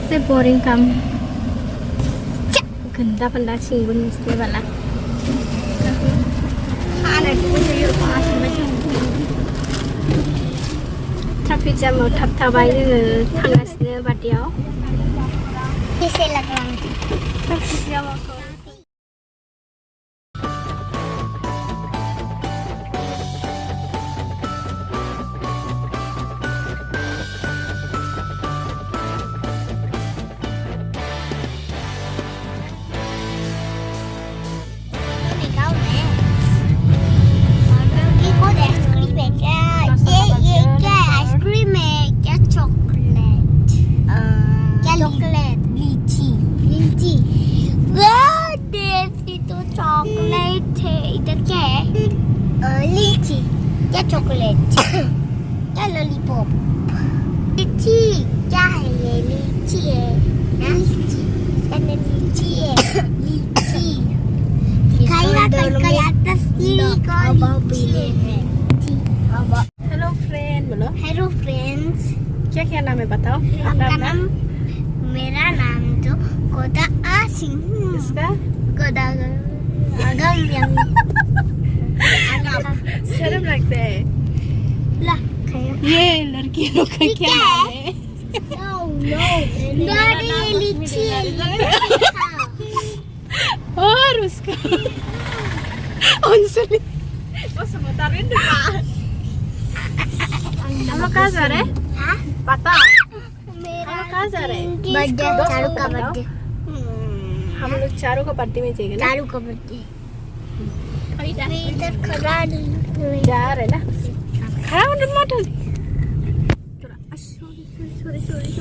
सबसे बोरिंग काम गंदा फंदा छिंगुन मिसने वाला ट्राफिक जामाव थाबथाबाय जोङो थांगासिनो बादियाव ट्राफिक जामाव chocolate क्या lollipop लीची क्या है ये लीची है लीची करने लीची है लीची खाएगा कल atas ini हेलो फ्रेंड बोलो हेलो फ्रेंड्स क्या क्या नाम है बताओ आपका नाम मेरा नाम तो गोदा आसिंग इसका गोदा आगम yang शर्म लगता है ये लड़कियों का क्या नाम है लीची और उसका हम लोग कहाँ जा रहे हैं पता हम लोग कहाँ जा रहे हैं बर्थडे चारू का बर्थडे हम लोग चारू का बर्थडे में जाएंगे चारू का बर्थडे इधर खड़ा जा रहे ना खड़ा होने मत sorry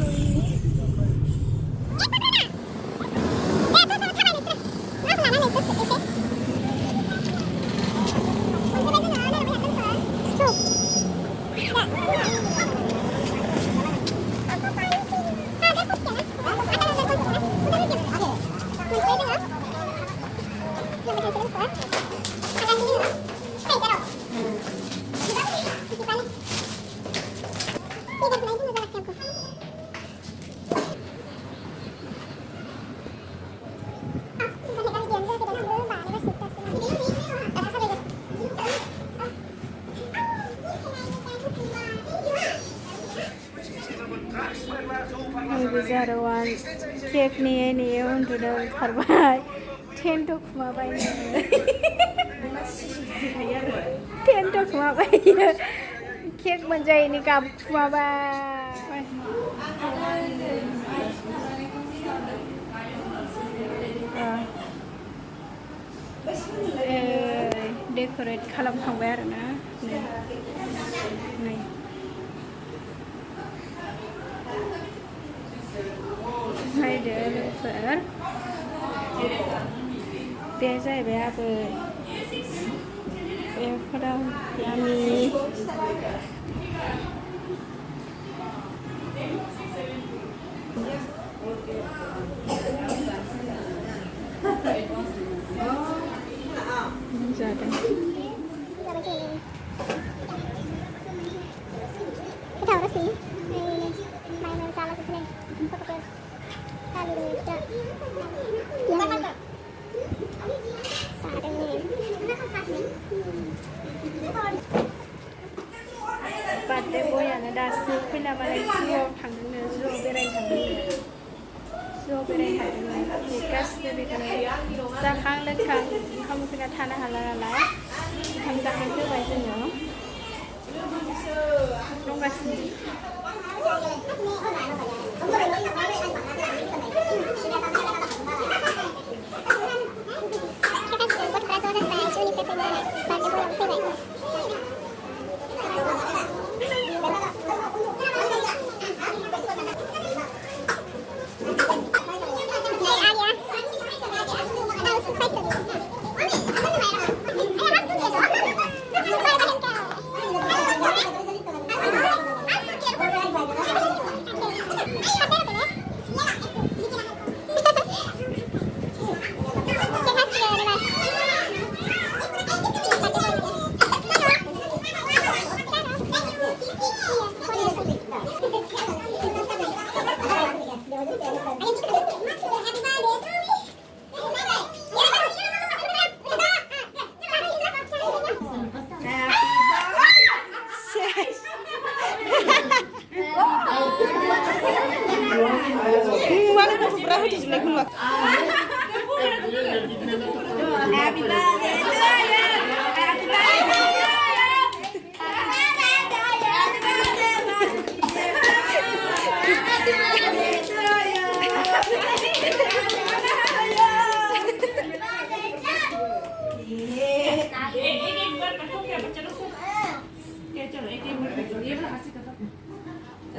Bizarwan cake ni udah terbaik 10 to kuma bayar 10 to kuma bayar cake menjadi ini kam kuma bayar decorate खालामखांबाय आरो ना नायदो लोगोफोर बे जाहैबाय आबै बेफोराव यामि जादों बर्थडे बयानो दासो फैना मालाय जिउआव थांदोंनो जिउआव बेरायनो थांदोंनो गासिबो बेखौनो जाखां लोंखां ओंखाम उखैना थानो हाला नालाय ओंखाम जाखांफैबाय जोङो दंगासिनो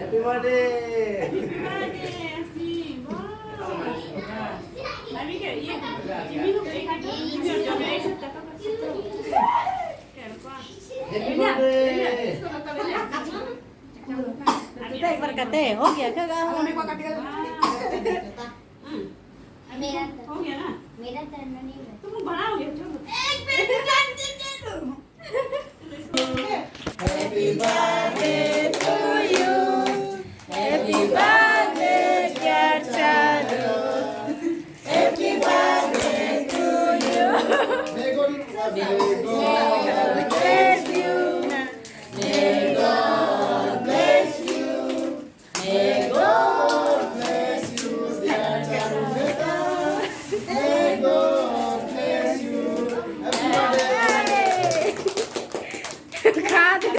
Happy birthday. Happy birthday. Tay berkata, oh ya ke kau? मेरा टर्न नहीं है तुम बनाओगे चलो एक minute Happy birthday to you. Happy birthday, dear Chadu. Happy birthday to you. May God Bless you. May God bless you. May God bless you, dear Chadu. May God bless you. Happy birthday. खा दे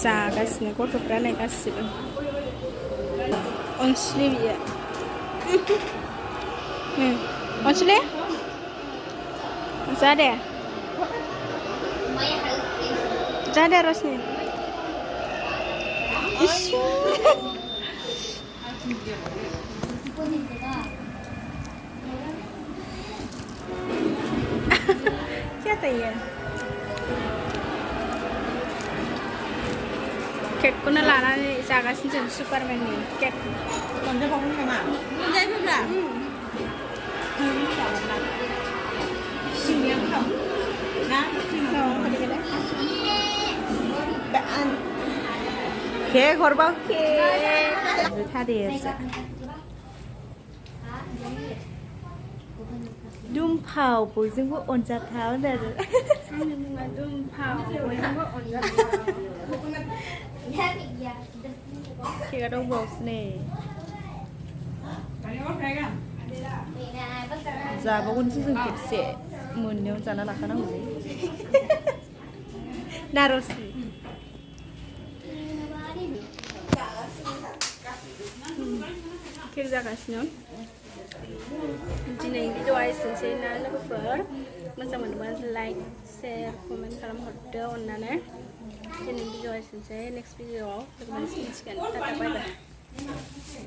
जागासिनो गथ'फ्रा नायगासिनो अनसुलि बियो अनसुलि जादे रसनि क्या तैयार केकखौनो लानानै जागासिनो जों सुपारमेननि केक मोनजाबावगोन नामा मोनजायोब्ला सिंगिया गोथाव ना केक हरबाव केक थादेरजा दुमफाव बयजोंबो अनजाथाव आरो आंनि मुङा दुमफाव बयजोंबो अनजाथाव केकआ दंबावोसो नै जाबावगोनसो जों खेबसे मोननायाव जाना लाखानांगौलै नारसनि केक जागासिनो दिनैनि भिडिअ'आ एसेनोसै ना लोगोफोर मोजां मोनोबा लाइक शेयार कमेन्ट खालामहरदो अननानै दिनैनि भिडिअ'आ एसेनोसै नेक्स्ट भिडिअ'आव लोगो मोनसिगोन टाटा बाय बाय